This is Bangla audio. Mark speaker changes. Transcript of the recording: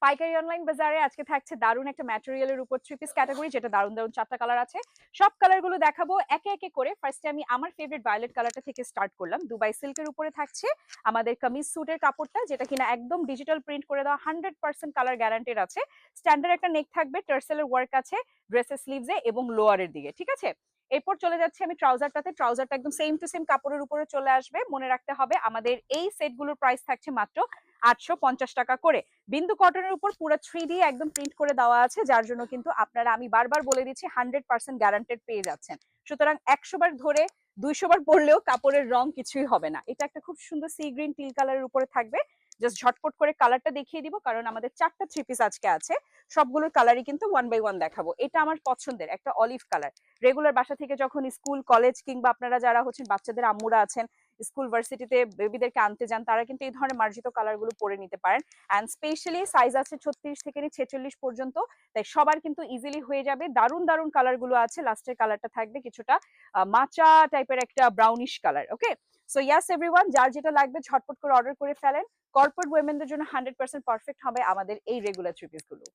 Speaker 1: পাইকারি অনলাইন বাজারে আজকে থাকছে দারুণ একটা ম্যাটেরিয়ালের উপর থ্রি পিস ক্যাটাগরি, যেটা দারুণ দারুণ 4টা কালার আছে। সব কালারগুলো দেখাবো একে একে করে। ফার্স্টে আমি আমার ফেভারিট ভায়োলেট কালারটা থেকে স্টার্ট করলাম। দুবাই সিল্কের উপরে থাকছে আমাদের কামিজ স্যুটের কাপড়টা, যেটা কিনা একদম ডিজিটাল প্রিন্ট করে দেওয়া, 100% কালার গ্যারান্টেড আছে। স্ট্যান্ডার্ড একটা নেক থাকবে, টার্সেলের ওয়ার্ক আছে ড্রেসের স্লিভসে এবং লোয়ারের দিকে, ঠিক আছে। এরপর চলে যাচ্ছে আমি ট্রাউজারটাতে। ট্রাউজারটা একদম সেম টু সেম কাপড়ের উপরে চলে আসবে। মনে রাখতে হবে আমাদের এই সেটগুলোর প্রাইস থাকছে মাত্র 850 টাকা করে। বিন্দু কটনের উপর পুরো 3D একদম প্রিন্ট করে দেওয়া আছে, যার জন্য কিন্তু আপনারা, আমি বারবার বলে দিচ্ছি, 100% গ্যারান্টেড পেয়ে যাচ্ছেন। সুতরাং 100 বার ধরে 200 বার পরলেও কাপড়ের রং কিছুই হবে না। এটা একটা খুব সুন্দর সি গ্রিন টিল কালারের উপরে থাকবে। জাস্ট ঝটপট করে কালারটা দেখিয়ে দিব, কারণ আমাদের 4টা থ্রি পিস আজকে আছে। সবগুলোর কালারই কিন্তু 1 বাই 1 দেখাবো। এটা আমার পছন্দের একটা অলিভ কালার। রেগুলার বাসা থেকে যখন স্কুল কলেজ কিংবা আপনারা যারা হচ্ছেন বাচ্চাদের আম্মুরা আছেন, স্কুল ভার্সিটিতে বেবিদেরকে আনতে যান, তারা কিন্তু এই ধরনের মার্জিত কালারগুলো পরে নিতে পারেন। অ্যান্ড স্পেশালি সাইজ আছে 36 থেকে 46 পর্যন্ত, তাই সবার কিন্তু ইজিলি হয়ে যাবে। দারুণ দারুণ কালারগুলো আছে। লাস্টের কালারটা থাকবে কিছুটা মাচা টাইপের একটা ব্রাউনিশ কালার। ওকে, সো ইয়াস এভরিওয়ান, যার যেটা লাগবে ঝটপট করে অর্ডার করে ফেলেন। কর্পোরেট ওয়েমেনদের জন্য 100% পারফেক্ট হবে আমাদের এই রেগুলার থ্রি পিস গুলো।